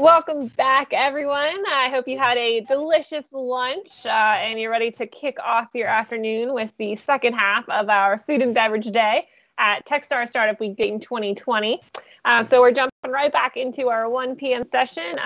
Welcome back, everyone. I hope you had a delicious lunch and you're ready to kick off your afternoon with the second half of our food and beverage day at Techstar Startup Week Dayton 2020. So we're jumping right back into our 1 p.m. session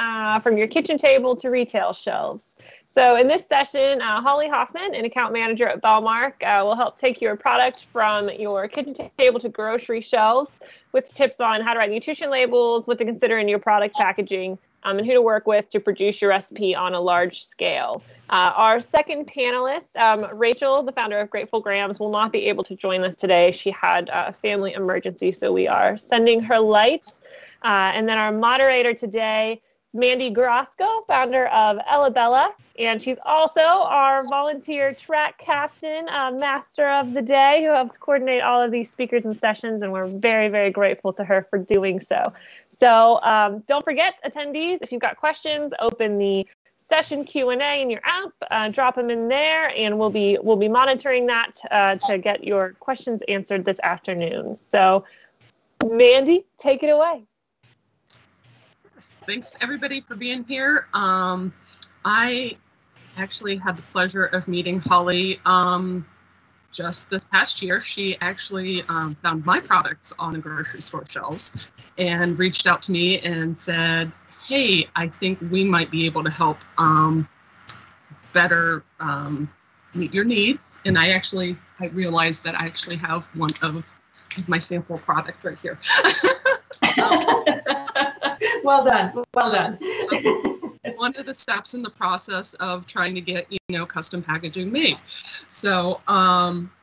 from your kitchen table to retail shelves. So in this session, Holly Hoffman, an account manager at Bellmark, will help take your product from your kitchen table to grocery shelves with tips on how to write nutrition labels, what to consider in your product packaging, and who to work with to produce your recipe on a large scale. Our second panelist, Rachel, the founder of Grateful Grams, will not be able to join us today. She had a family emergency, so we are sending her light. And then our moderator today is Mandy Grosco, founder of Ella Bella, and she's also our volunteer track captain, master of the day, who helps coordinate all of these speakers and sessions, and we're very, very grateful to her for doing so. So don't forget, attendees, if you've got questions, open the session Q&A in your app, drop them in there, and we'll be monitoring that to get your questions answered this afternoon. So, Mandy, take it away. Yes, thanks everybody for being here. I actually had the pleasure of meeting Holly just this past year. She actually found my products on a grocery store shelves and reached out to me and said, hey, I think we might be able to help better meet your needs. And I realized that I actually have one of my sample product right here. Well done, well done. One of the steps in the process of trying to get, custom packaging made. So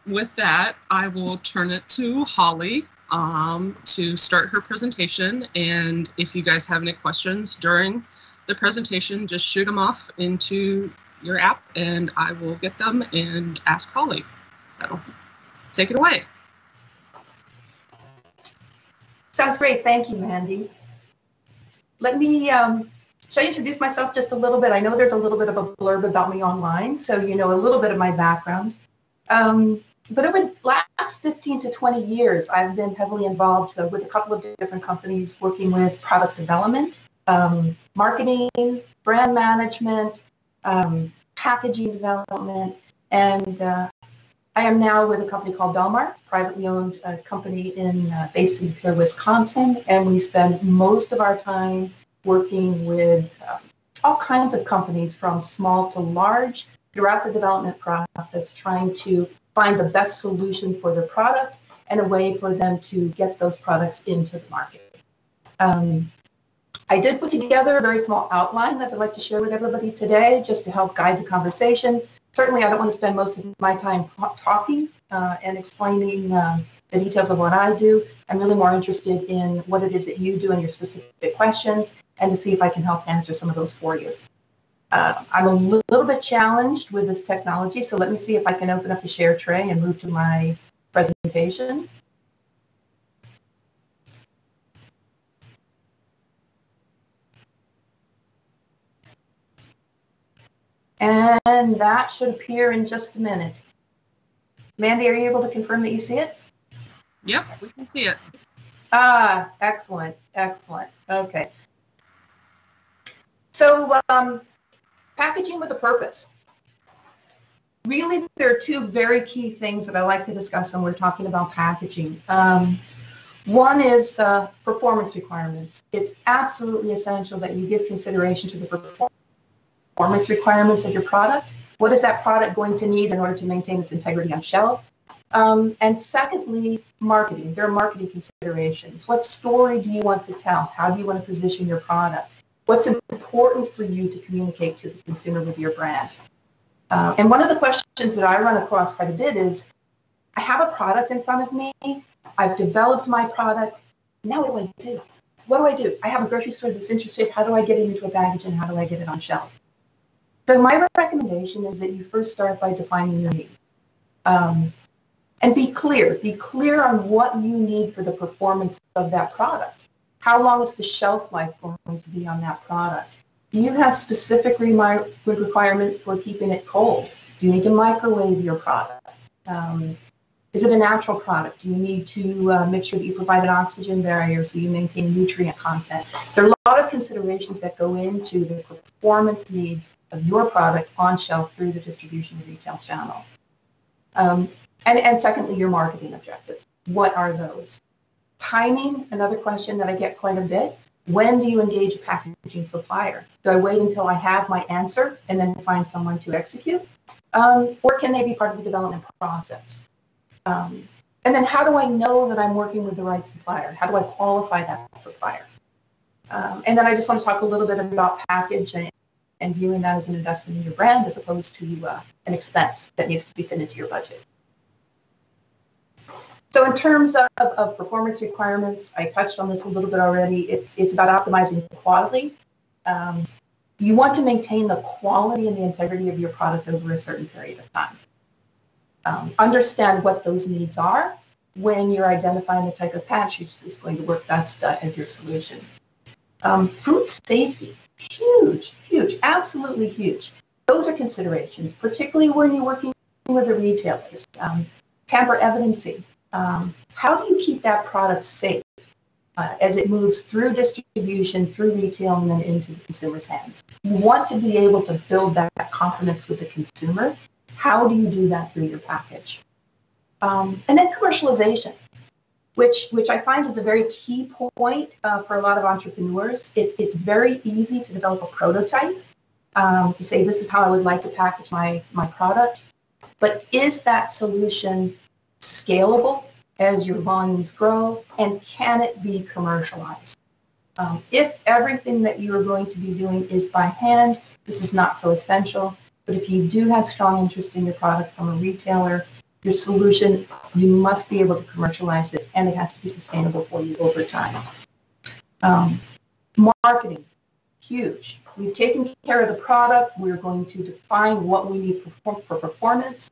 with that, I will turn it to Holly to start her presentation. And if you guys have any questions during the presentation, just shoot them off into your app and I will get them and ask Holly. So take it away. Sounds great. Thank you, Mandy. Let me shall I introduce myself just a little bit? I know there's a little bit of a blurb about me online, so you know a little bit of my background. But over the last 15 to 20 years, I've been heavily involved with a couple of different companies working with product development, marketing, brand management, packaging development, and I am now with a company called Bellmark, privately owned company based in Pure, Wisconsin, and we spend most of our time working with all kinds of companies from small to large throughout the development process, trying to find the best solutions for their product and a way for them to get those products into the market. I did put together a very small outline that I'd like to share with everybody today just to help guide the conversation. Certainly, I don't want to spend most of my time talking and explaining the details of what I do. I'm really more interested in what it is that you do and your specific questions, and to see if I can help answer some of those for you. I'm a little bit challenged with this technology, so let me see if I can open up the share tray and move to my presentation. And that should appear in just a minute. Mandy, are you able to confirm that you see it? Yep, we can see it. Ah, excellent, excellent. Okay. So packaging with a purpose. Really, there are two very key things that I like to discuss when we're talking about packaging. One is performance requirements. It's absolutely essential that you give consideration to the performance requirements of your product. What is that product going to need in order to maintain its integrity on shelf? And secondly, marketing. There are marketing considerations. What story do you want to tell? How do you want to position your product? What's important for you to communicate to the consumer with your brand? And one of the questions that I run across quite a bit is, I have a product in front of me. I've developed my product. Now what do I do? What do I do? I have a grocery store that's interested. How do I get it into a package and how do I get it on shelf? So my recommendation is that you first start by defining your need. And be clear. Be clear on what you need for the performance of that product. How long is the shelf life going to be on that product? Do you have specific requirements for keeping it cold? Do you need to microwave your product? Is it a natural product? Do you need to make sure that you provide an oxygen barrier so you maintain nutrient content? There are a lot of considerations that go into the performance needs of your product on shelf through the distribution and retail channel. And secondly, your marketing objectives. What are those? Timing, another question that I get quite a bit. When do you engage a packaging supplier? Do I wait until I have my answer and then find someone to execute? Or can they be part of the development process? And then how do I know that I'm working with the right supplier? How do I qualify that supplier? And then I just want to talk a little bit about package and viewing that as an investment in your brand as opposed to an expense that needs to be fit into your budget. So in terms of performance requirements, I touched on this a little bit already. It's about optimizing quality. You want to maintain the quality and the integrity of your product over a certain period of time. Understand what those needs are when you're identifying the type of package is going to work best as your solution. Food safety, huge, absolutely huge. Those are considerations, particularly when you're working with the retailers. Tamper evidencing. How do you keep that product safe as it moves through distribution, through retail, and then into the consumer's hands? You want to be able to build that confidence with the consumer. How do you do that through your package? And then commercialization, which I find is a very key point for a lot of entrepreneurs. It's very easy to develop a prototype to say, this is how I would like to package my product. But is that solution scalable as your volumes grow, and can it be commercialized? If everything that you are going to be doing is by hand, this is not so essential. But if you do have strong interest in your product from a retailer, your solution, you must be able to commercialize it, and it has to be sustainable for you over time. Marketing, huge. We've taken care of the product. We're going to define what we need for performance.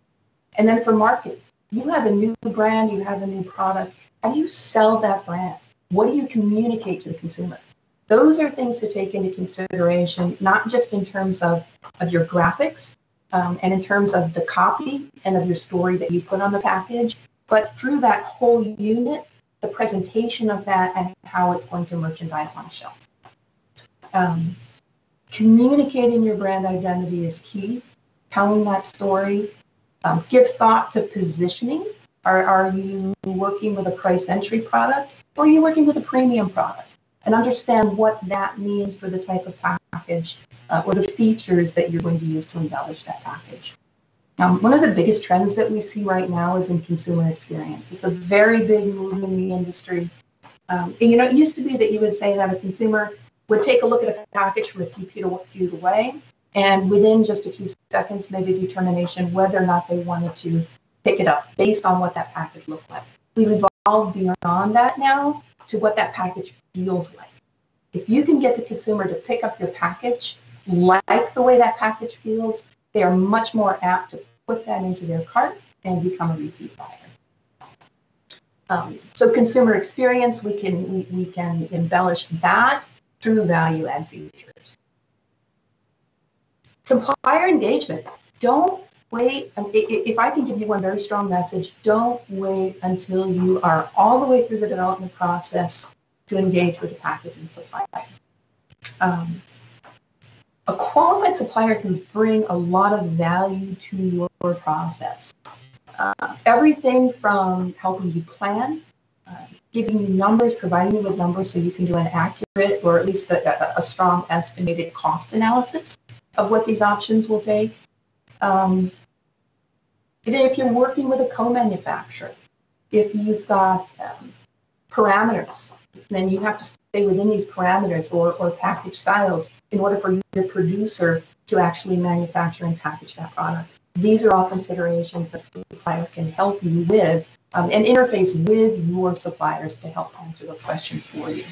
And then for marketing, you have a new brand, you have a new product. How do you sell that brand? What do you communicate to the consumer? Those are things to take into consideration, not just in terms of your graphics and in terms of the copy and of your story that you put on the package, but through that whole unit, the presentation of that and how it's going to merchandise on shelf. Communicating your brand identity is key. Telling that story. Give thought to positioning. Are you working with a price entry product, or are you working with a premium product? And understand what that means for the type of package or the features that you're going to use to embellish that package. One of the biggest trends that we see right now is in consumer experience. It's a very big move in the industry. And, it used to be that you would say that a consumer would take a look at a package from a few feet away, and within just a few seconds made a determination whether or not they wanted to pick it up based on what that package looked like. We've evolved beyond that now to what that package feels like. If you can get the consumer to pick up your package like the way that package feels, they are much more apt to put that into their cart and become a repeat buyer. So consumer experience, we can embellish that through value add features. Supplier engagement. Don't wait. If I can give you one very strong message, don't wait until you are all the way through the development process to engage with a packaging supplier. A qualified supplier can bring a lot of value to your process. Everything from helping you plan, giving you numbers, providing you with numbers so you can do an accurate or at least a strong estimated cost analysis of what these options will take. And if you're working with a co-manufacturer, if you've got parameters, then you have to stay within these parameters or package styles in order for your producer to actually manufacture and package that product. These are all considerations that the supplier can help you with and interface with your suppliers to help answer those questions for you.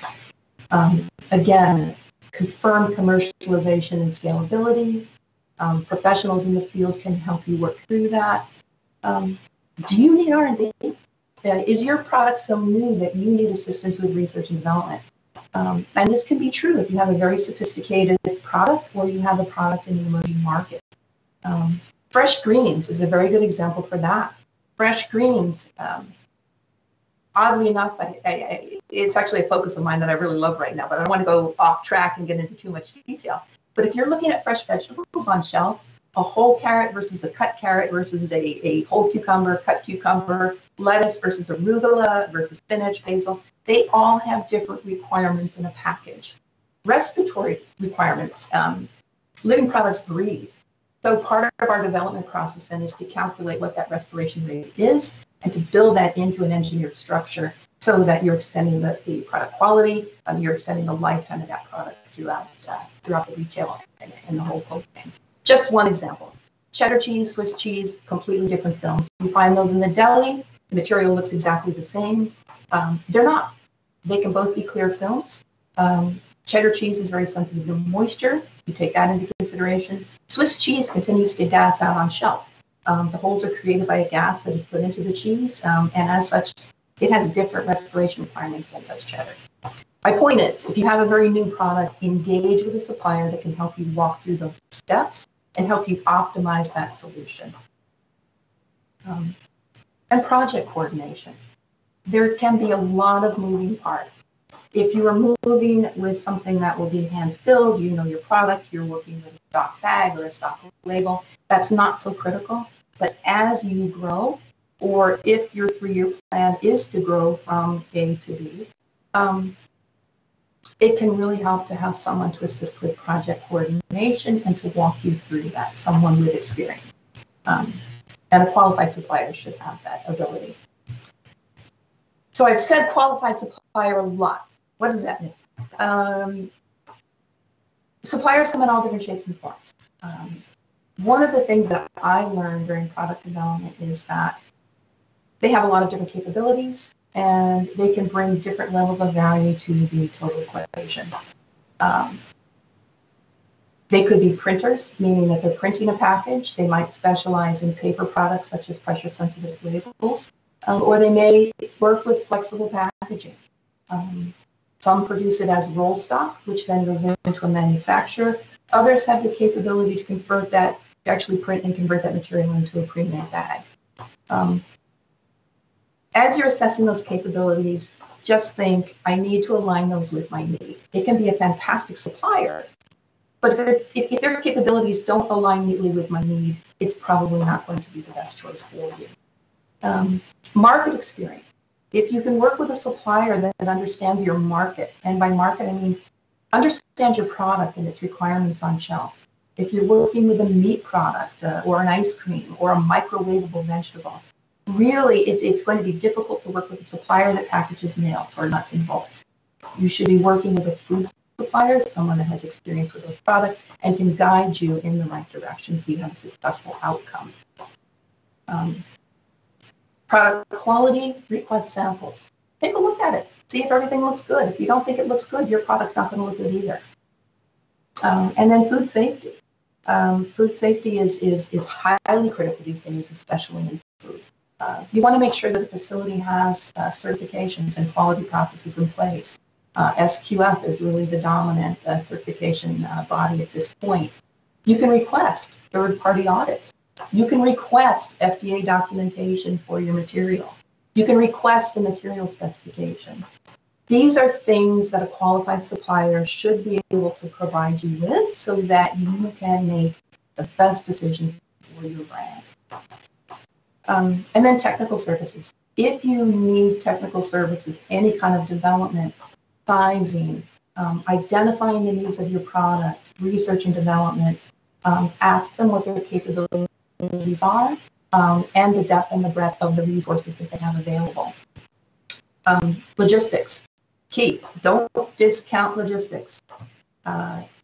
Again, confirm commercialization and scalability. Professionals in the field can help you work through that. Do you need R&D? Is your product so new that you need assistance with research and development? And this can be true if you have a very sophisticated product or you have a product in the emerging market. Fresh greens is a very good example for that. Fresh greens. Oddly enough, it's actually a focus of mine that I really love right now, but I don't want to go off track and get into too much detail. But if you're looking at fresh vegetables on shelf, a whole carrot versus a cut carrot versus a whole cucumber, cut cucumber, lettuce versus arugula versus spinach, basil, they all have different requirements in a package. Respiratory requirements, living products breathe. So part of our development process then is to calculate what that respiration rate is and to build that into an engineered structure so that you're extending the product quality, you're extending the lifetime of that product throughout the retail and the whole cold chain. Just one example. Cheddar cheese, Swiss cheese, completely different films. You find those in the deli. The material looks exactly the same. They're not. They can both be clear films. Cheddar cheese is very sensitive to moisture. You take that into consideration. Swiss cheese continues to gas out on shelf. The holes are created by a gas that is put into the cheese, and as such, it has different respiration requirements than does cheddar. My point is, if you have a very new product, engage with a supplier that can help you walk through those steps and help you optimize that solution. And project coordination. There can be a lot of moving parts. If you are moving with something that will be hand-filled, you know your product, you're working with a stock bag or a stock label, that's not so critical. But as you grow, or if your 3-year plan is to grow from A to B, it can really help to have someone to assist with project coordination and to walk you through that, someone with experience. And a qualified supplier should have that ability. So I've said qualified supplier a lot. What does that mean? Suppliers come in all different shapes and forms. One of the things that I learned during product development is that they have a lot of different capabilities and they can bring different levels of value to the total equation. They could be printers, meaning that they're printing a package. They might specialize in paper products such as pressure-sensitive labels, or they may work with flexible packaging. Some produce it as roll stock, which then goes into a manufacturer. Others have the capability to convert that, to actually print and convert that material into a pre-made bag. As you're assessing those capabilities, just think, I need to align those with my need. It can be a fantastic supplier, but if their capabilities don't align neatly with my need, it's probably not going to be the best choice for you. Market experience. If you can work with a supplier that understands your market, and by market I mean understands your product and its requirements on shelf. If you're working with a meat product or an ice cream or a microwavable vegetable, really it's going to be difficult to work with a supplier that packages nails or nuts and bolts. You should be working with a food supplier, someone that has experience with those products and can guide you in the right direction so you have a successful outcome. Product quality, request samples. Take a look at it. See if everything looks good. If you don't think it looks good, your product's not going to look good either. And then food safety. Food safety is highly critical these days, especially in food. You want to make sure that the facility has certifications and quality processes in place. SQF is really the dominant certification body at this point. You can request third-party audits. You can request FDA documentation for your material. You can request a material specification. These are things that a qualified supplier should be able to provide you with so that you can make the best decision for your brand. And then technical services. If you need technical services, any kind of development, sizing, identifying the needs of your product, research and development, ask them what their capabilities are, and the depth and the breadth of the resources that they have available. Logistics, key. Don't discount logistics.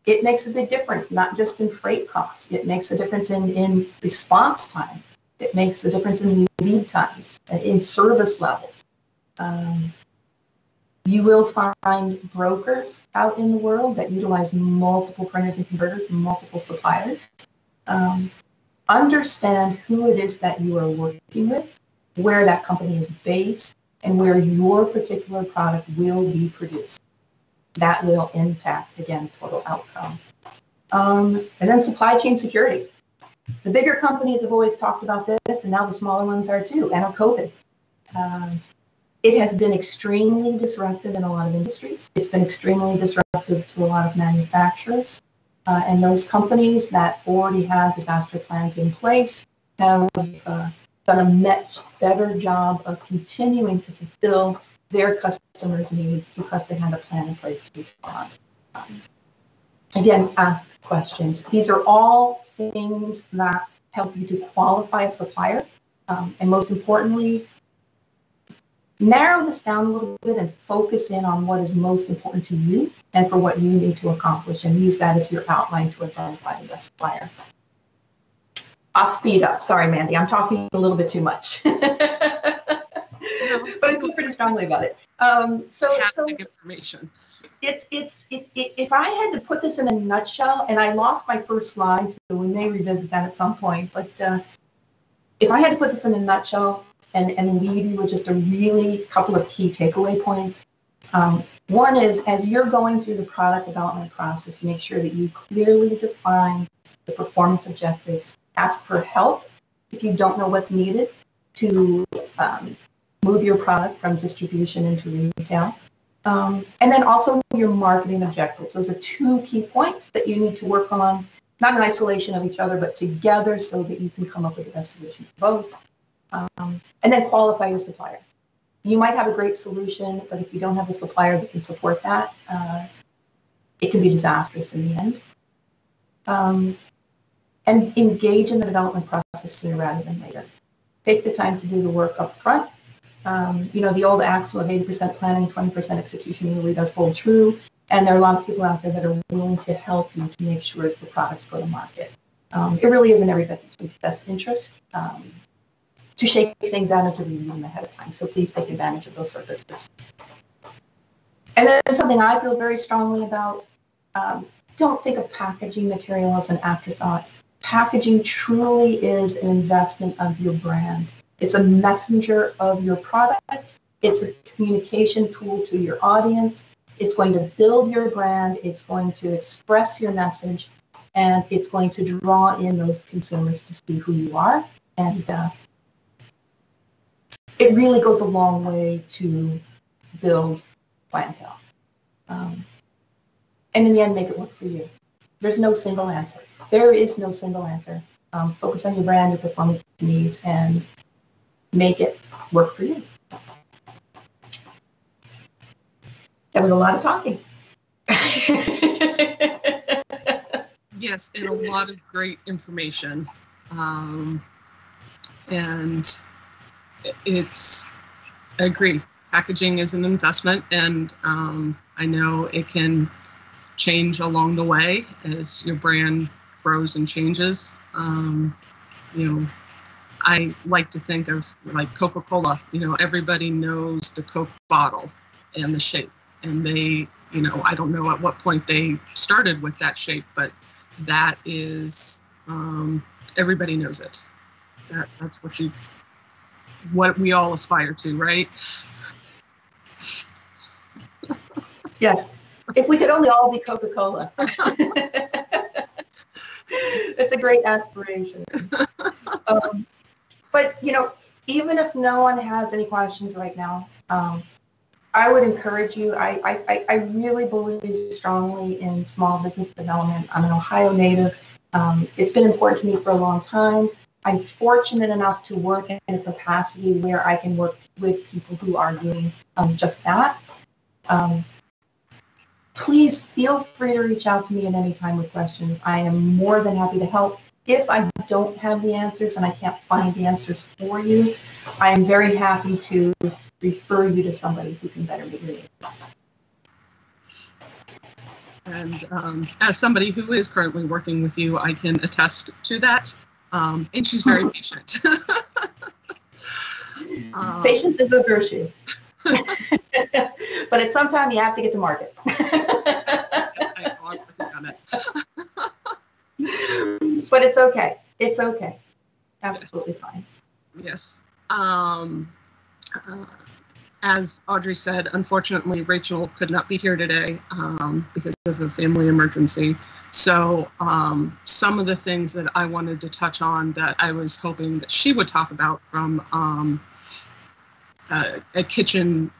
It makes a big difference, not just in freight costs. It makes a difference in response time. It makes a difference in lead times, in service levels. You will find brokers out in the world that utilize multiple printers and converters and multiple suppliers. Understand who it is that you are working with, where that company is based, and where your particular product will be produced. That will impact, again, total outcome. And then supply chain security. The bigger companies have always talked about this, and now the smaller ones are too, and of COVID. It has been extremely disruptive in a lot of industries. It's been extremely disruptive to a lot of manufacturers. And those companies that already have disaster plans in place have done a much better job of continuing to fulfill their customers' needs because they had a plan in place to respond. Again, ask questions. These are all things that help you to qualify a supplier. And most importantly, narrow this down a little bit and focus in on what is most important to you and for what you need to accomplish, and use that as your outline to identify the best supplier. I'll speed up. Sorry, Mandy, I'm talking a little bit too much. But I feel pretty strongly about it. So information. If I had to put this in a nutshell, and I lost my first slide, so we may revisit that at some point, but if I had to put this in a nutshell and leave you with just a really couple of key takeaway points. One is, as you're going through the product development process, make sure that you clearly define the performance objectives. Ask for help if you don't know what's needed to move your product from distribution into retail. And then also your marketing objectives. Those are two key points that you need to work on, not in isolation of each other, but together so that you can come up with the best solution for both. And then qualify your supplier. You might have a great solution, but if you don't have a supplier that can support that, it can be disastrous in the end. And engage in the development process sooner rather than later. Take the time to do the work up front. The old axiom of 80% planning, 20% execution really does hold true. And there are a lot of people out there that are willing to help you to make sure that the products go to market. It really is in everybody's best interest to shake things out and to review them ahead of time. So please take advantage of those services. And then something I feel very strongly about, don't think of packaging material as an afterthought. Packaging truly is an investment of your brand. It's a messenger of your product. It's a communication tool to your audience. It's going to build your brand. It's going to express your message. And it's going to draw in those consumers to see who you are. And it really goes a long way to build clientele. And in the end, make it work for you. There's no single answer. There is no single answer. Focus on your brand, your performance needs, and make it work for you. That was a lot of talking. Yes, and a lot of great information. And I agree. Packaging is an investment, and I know it can change along the way as your brand grows and changes. I like to think of like Coca-Cola. Everybody knows the Coke bottle and the shape, and they, I don't know at what point they started with that shape, but that is, everybody knows it. That's what we all aspire to, right? Yes. If we could only all be Coca-Cola. It's a great aspiration. But, even if no one has any questions right now, I would encourage you. I really believe strongly in small business development. I'm an Ohio native. It's been important to me for a long time. I'm fortunate enough to work in a capacity where I can work with people who are doing just that. Please feel free to reach out to me at any time with questions. I am more than happy to help. If I don't have the answers and I can't find the answers for you, I am very happy to refer you to somebody who can better meet your needs. And as somebody who is currently working with you, I can attest to that. And she's very patient. Patience is a virtue. But at some time you have to get to market. I working on it. But it's okay. It's okay. Absolutely Yes. fine. Yes. as Audrey said, unfortunately, Rachel could not be here today because of a family emergency. So some of the things that I wanted to touch on that I was hoping that she would talk about from a kitchen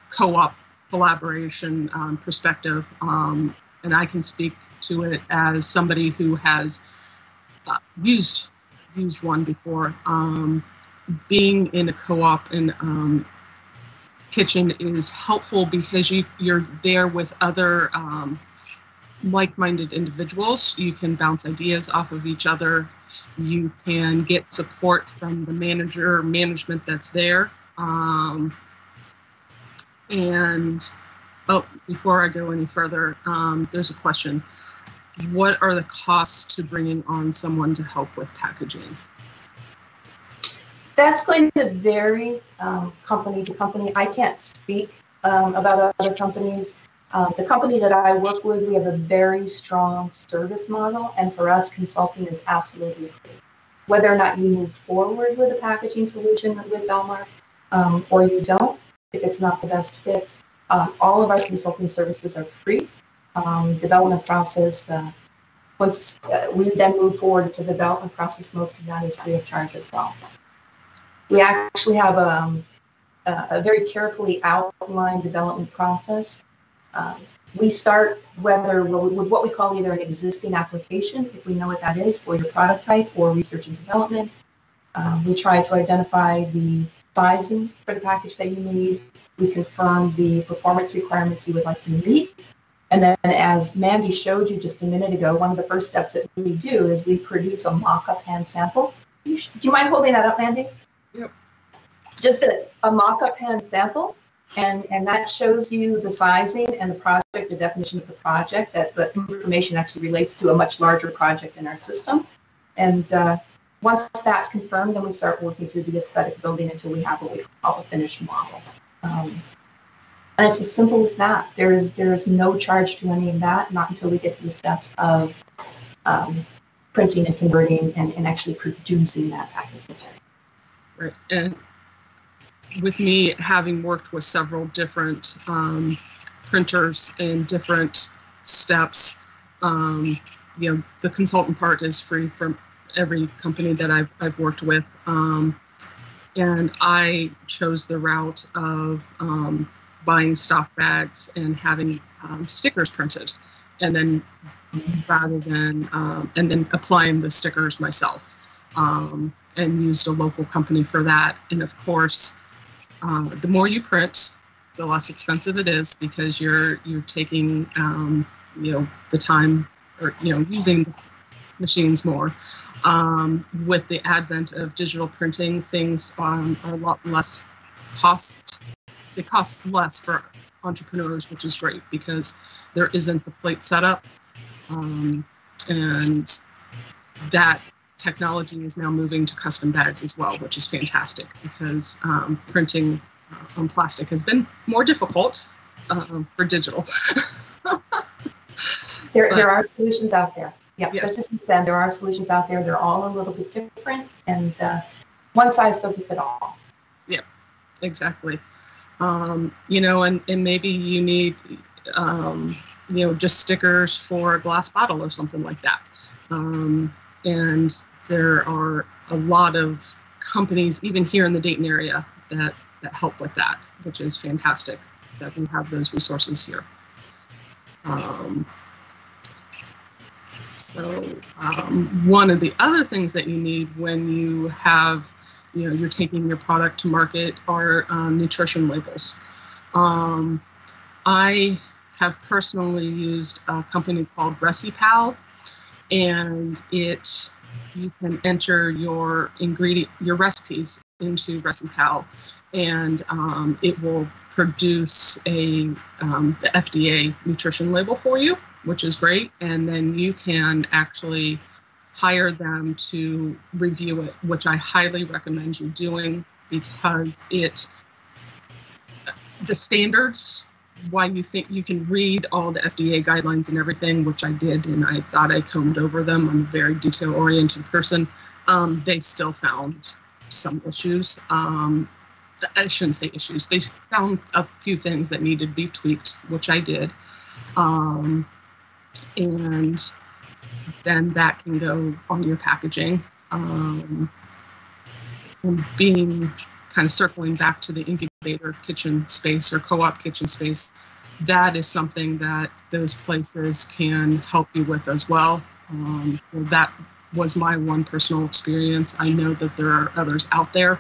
co-op collaboration perspective, and I can speak to it as somebody who has used one before. Being in a co-op and kitchen is helpful because you're there with other like-minded individuals. You can bounce ideas off of each other. You can get support from the management that's there. And before I go any further, there's a question. What are the costs to bringing on someone to help with packaging? That's going to vary company to company. I can't speak about other companies. The company that I work with, we have a very strong service model, and for us, consulting is absolutely free. Whether or not you move forward with a packaging solution with Belmar or you don't, if it's not the best fit, all of our consulting services are free. Development process, once we then move forward to the development process, most of that is free of charge as well. We actually have a very carefully outlined development process. We start with what we call either an existing application, if we know what that is, for your product type, or research and development. We try to identify the sizing for the package that you need. We confirm the performance requirements you would like to meet. And then, as Mandy showed you just a minute ago, one of the first steps that we do is we produce a mock-up hand sample. Do you mind holding that up, Mandy? Yep. Just a mock-up hand sample, and that shows you the sizing and the project, the definition of the project. That the information actually relates to a much larger project in our system. And once that's confirmed, then we start working through the aesthetic building until we have what we call a finished model. And it's as simple as that. There is no charge to any of that, not until we get to the steps of printing and converting and actually producing that package material. Right. And with me having worked with several different printers in different steps, the consultant part is free from every company that I've worked with. And I chose the route of buying stock bags and having stickers printed, and then rather than and then applying the stickers myself, and used a local company for that. And of course, the more you print, the less expensive it is, because you're taking the time, or using the machines more. With the advent of digital printing, things are a lot less cost. They cost less for entrepreneurs, which is great because there isn't the plate setup, and that technology is now moving to custom bags as well, which is fantastic because printing on plastic has been more difficult for digital. There are solutions out there. Yeah, yes. As you said, there are solutions out there. They're all a little bit different, and one size doesn't fit all. Yeah, exactly. And maybe you need, just stickers for a glass bottle or something like that. And there are a lot of companies, even here in the Dayton area, that help with that, which is fantastic that we have those resources here. One of the other things that you need when you have, you're taking your product to market are nutrition labels. I have personally used a company called ReciPal, and you can enter your recipes into ReciPal, and it will produce the FDA nutrition label for you, which is great. And then you can actually hire them to review it, which I highly recommend you doing, because the standards, why you think you can read all the FDA guidelines and everything, which I did, and I thought I combed over them. I'm a very detail-oriented person. They still found some issues. I shouldn't say issues. They found a few things that needed to be tweaked, which I did. And then that can go on your packaging. And being kind of circling back to the incubator kitchen space or co-op kitchen space, that is something that those places can help you with as well. That was my one personal experience. I know that there are others out there.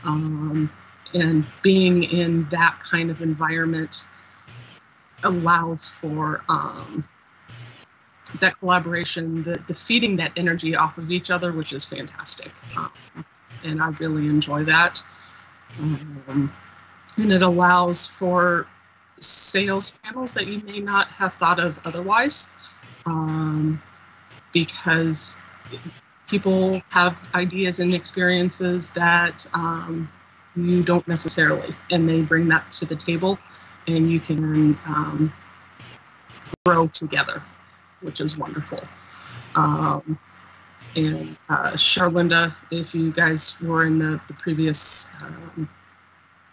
And being in that kind of environment allows for that collaboration, the feeding that energy off of each other, which is fantastic. And I really enjoy that. And it allows for sales channels that you may not have thought of otherwise, because people have ideas and experiences that you don't necessarily, and they bring that to the table, and you can grow together, which is wonderful. And Charlinda, if you guys were in the previous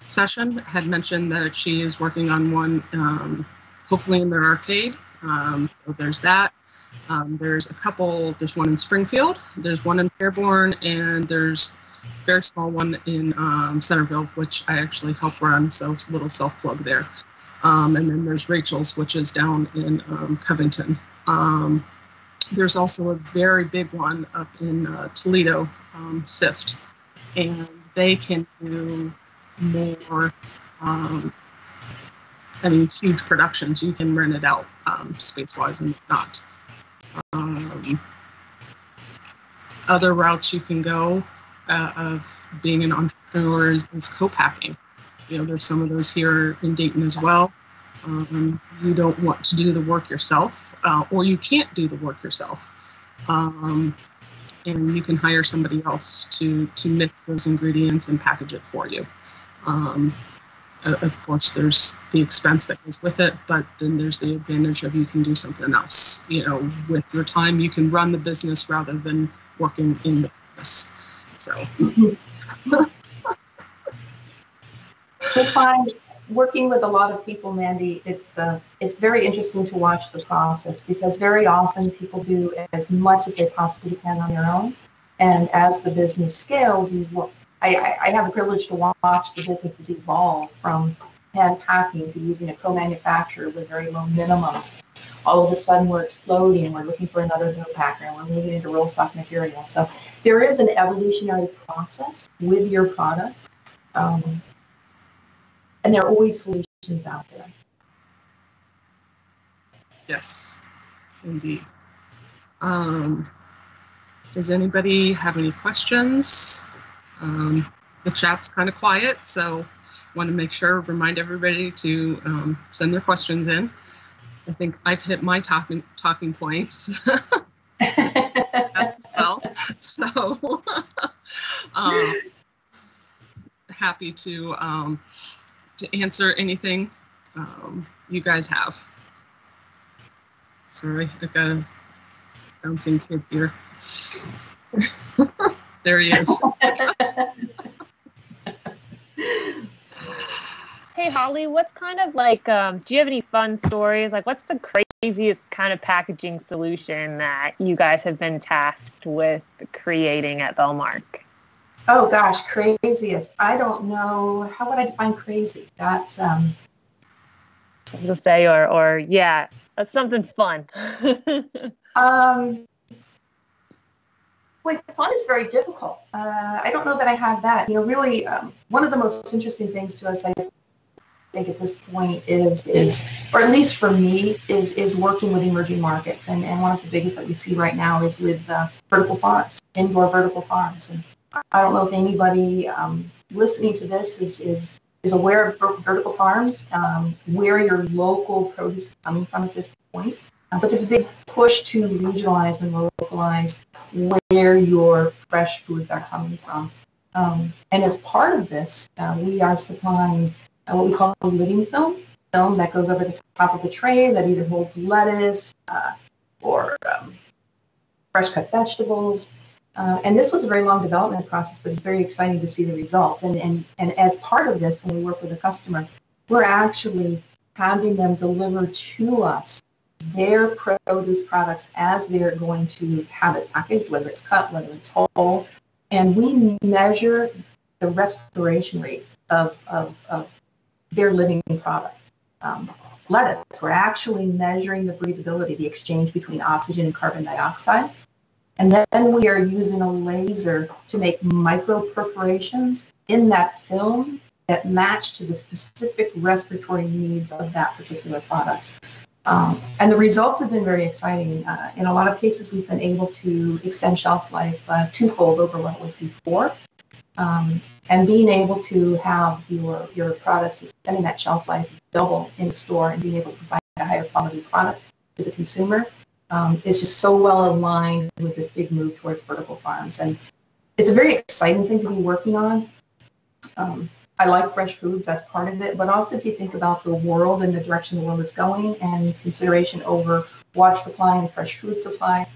session, had mentioned that she is working on one, hopefully in their arcade. So there's that. There's a couple, there's one in Springfield, there's one in Fairborn, and there's a very small one in Centerville, which I actually help run, so it's a little self-plug there. And then there's Rachel's, which is down in Covington. There's also a very big one up in Toledo, SIFT, and they can do more, huge productions. You can rent it out space-wise and whatnot. Other routes you can go of being an entrepreneur is co-packing. There's some of those here in Dayton as well. You don't want to do the work yourself, or you can't do the work yourself. And you can hire somebody else to mix those ingredients and package it for you. Of course, there's the expense that goes with it, but then there's the advantage of you can do something else. With your time, you can run the business rather than working in the business. So. I find working with a lot of people, Mandy, it's very interesting to watch the process, because very often people do as much as they possibly can on their own. And as the business scales, I have the privilege to watch the businesses evolve from hand packing to using a co-manufacturer with very low minimums. All of a sudden we're exploding and we're looking for another co-packer and we're moving into roll stock material. So there is an evolutionary process with your product. And there are always solutions out there. Yes, indeed. Does anybody have any questions? The chat's kind of quiet, so want to make sure, remind everybody to send their questions in. I think I've hit my talking points as well. So happy to answer anything you guys have. Sorry, I've got a bouncing kid here. There he is. Hey, Holly, what's kind of like, do you have any fun stories? Like, what's the craziest kind of packaging solution that you guys have been tasked with creating at Bellmark? Oh gosh, craziest. I don't know. How would I define crazy? That's I was gonna say, or yeah, something fun. Well, fun is very difficult. I don't know that I have that. Really, one of the most interesting things to us, I think, at this point is, or at least for me, is working with emerging markets. And one of the biggest that we see right now is with vertical farms, indoor vertical farms. And I don't know if anybody listening to this is aware of vertical farms, where your local produce is coming from at this point. But there's a big push to regionalize and localize where your fresh foods are coming from. And as part of this, we are supplying what we call a living film that goes over the top of the tray that either holds lettuce or fresh cut vegetables. And this was a very long development process, but it's very exciting to see the results. And as part of this, when we work with a customer, we're actually having them deliver to us their produce products as they're going to have it packaged, whether it's cut, whether it's whole. And we measure the respiration rate of their living product. Lettuce, we're actually measuring the breathability, the exchange between oxygen and carbon dioxide. And then we are using a laser to make micro perforations in that film that match to the specific respiratory needs of that particular product. And the results have been very exciting. In a lot of cases, we've been able to extend shelf life twofold over what it was before. And being able to have your products extending that shelf life double in store and being able to provide a higher quality product to the consumer is just so well aligned with this big move towards vertical farms. And it's a very exciting thing to be working on. I like fresh foods, that's part of it, but also if you think about the world and the direction the world is going and consideration over water supply and fresh food supply,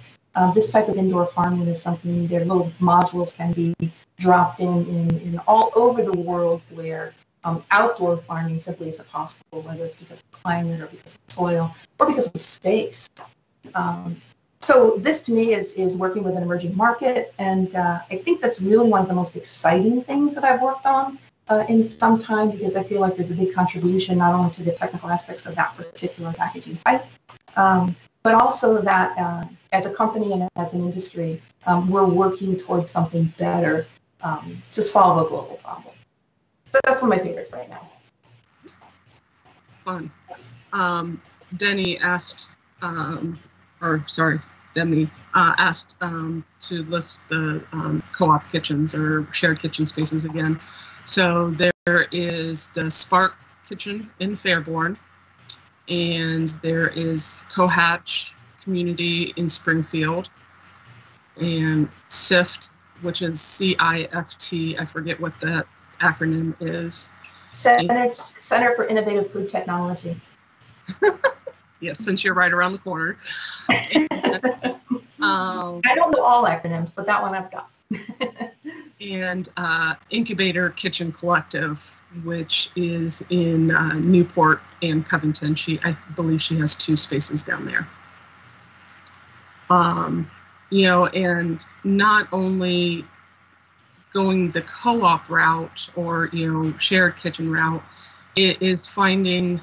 this type of indoor farming is something, their little modules can be dropped in all over the world where outdoor farming simply isn't possible, whether it's because of climate or because of soil or because of space. So this to me is working with an emerging market, and I think that's really one of the most exciting things that I've worked on in some time, because I feel like there's a big contribution not only to the technical aspects of that particular packaging type, but also that as a company and as an industry, we're working towards something better to solve a global problem. So that's one of my favorites right now. Fun. Denny asked, Demi asked to list the co-op kitchens or shared kitchen spaces again. So there is the Spark Kitchen in Fairborn, and there is Cohatch Community in Springfield, and SIFT, which is CIFT, I forget what that acronym is. Center for Innovative Food Technology. Yes, since you're right around the corner. And, I don't know all acronyms, but that one I've got. And Incubator Kitchen Collective, which is in Newport and Covington. I believe she has 2 spaces down there. And not only going the co-op route or, shared kitchen route, it is finding,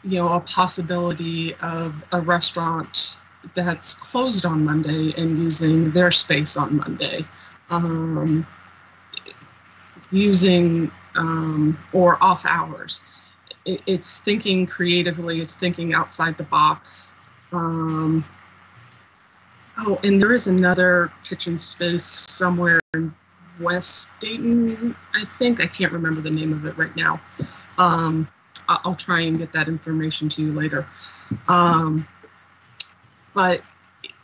a possibility of a restaurant that's closed on Monday and using their space on Monday. Using or off hours. It's thinking creatively, it's thinking outside the box. And there is another kitchen space somewhere in West Dayton, I think. I can't remember the name of it right now. I'll try and get that information to you later. But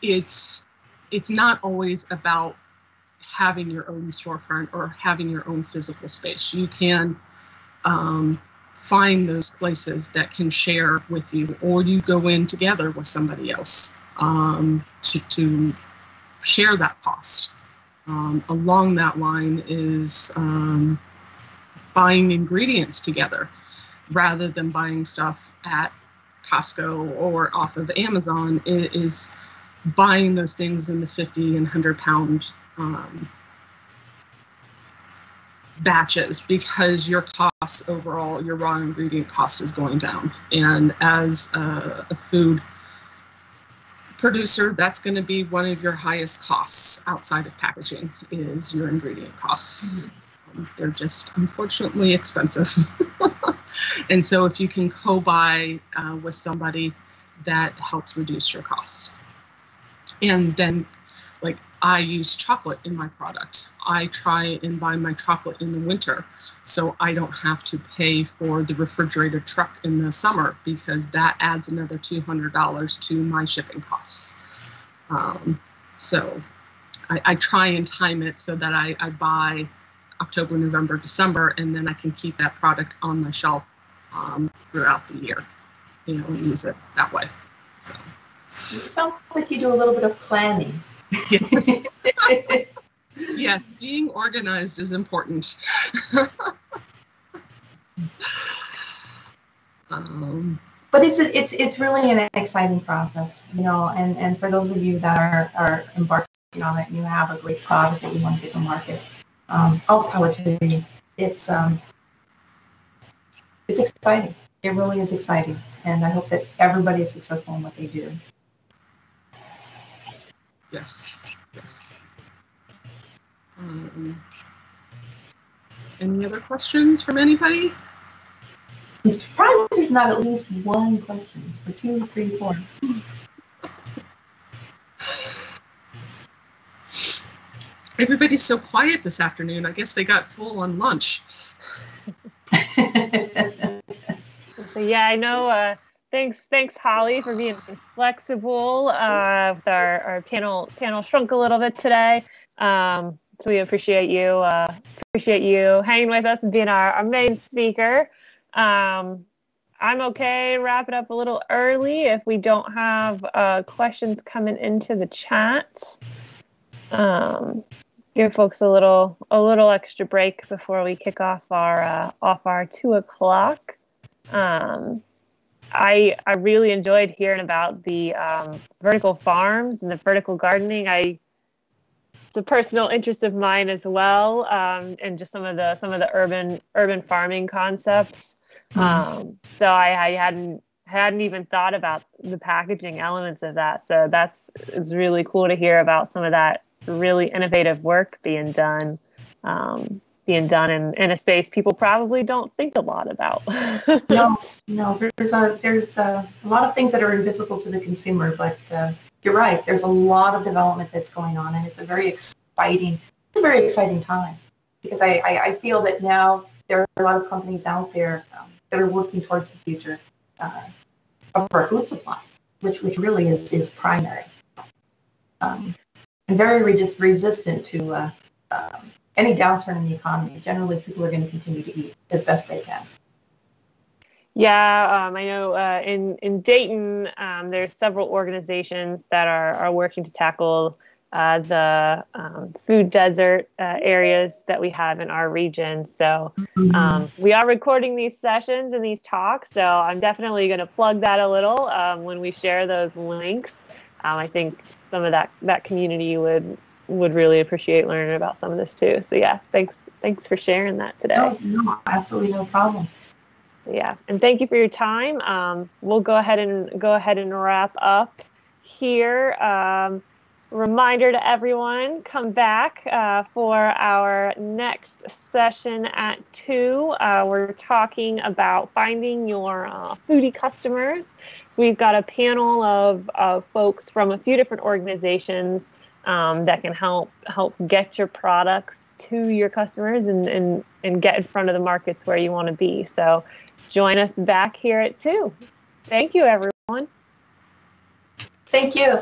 it's not always about having your own storefront or having your own physical space. You can find those places that can share with you, or you go in together with somebody else to share that cost. Along that line is buying ingredients together rather than buying stuff at Costco or off of Amazon. It is buying those things in the 50 and 100 pound batches, because your costs overall, your raw ingredient cost is going down. And as a food producer, that's going to be one of your highest costs outside of packaging, is your ingredient costs. They're just unfortunately expensive. And so if you can co-buy with somebody, that helps reduce your costs. And then, like, I use chocolate in my product. I try and buy my chocolate in the winter, so I don't have to pay for the refrigerated truck in the summer, because that adds another $200 to my shipping costs. So I try and time it so that I buy October, November, December, and then I can keep that product on my shelf throughout the year, and use it that way. So it sounds like you do a little bit of planning Yes. Yes, being organized is important. But it's really an exciting process, you know, and for those of you that are embarking on it and you have a great product that you want to get to market, all power to you. It's exciting. It really is exciting, and I hope that everybody is successful in what they do. Yes, yes. Any other questions from anybody? I'm surprised there's not at least one question, or 2, 3, 4. Everybody's so quiet this afternoon. I guess they got full on lunch. So yeah, I know. Thanks, Holly, for being flexible. Our panel shrunk a little bit today. So we appreciate you hanging with us and being our main speaker. I'm okay wrapping up a little early if we don't have questions coming into the chat. Give folks a little extra break before we kick off our 2 o'clock. I really enjoyed hearing about the vertical farms and the vertical gardening. It's a personal interest of mine as well, and just some of the urban farming concepts. So I hadn't even thought about the packaging elements of that. So it's really cool to hear about some of that really innovative work being done in a space people probably don't think a lot about. No, there's a lot of things that are invisible to the consumer, but you're right. There's a lot of development that's going on, and it's a very exciting time, because I feel that now there are a lot of companies out there that are working towards the future of our food supply, which really is primary, and very resistant to any downturn in the economy. Generally, people are going to continue to eat as best they can. Yeah, I know in Dayton, there's several organizations that are working to tackle the food desert areas that we have in our region. So we are recording these sessions and these talks. So I'm definitely going to plug that a little when we share those links. I think some of that community would really appreciate learning about some of this too. So yeah, thanks for sharing that today. No, absolutely no problem. So yeah, and thank you for your time. We'll go ahead and wrap up here. Reminder to everyone, come back for our next session at 2. We're talking about finding your foodie customers. So we've got a panel of folks from a few different organizations that can help get your products to your customers and get in front of the markets where you want to be. So join us back here at 2. Thank you, everyone. Thank you.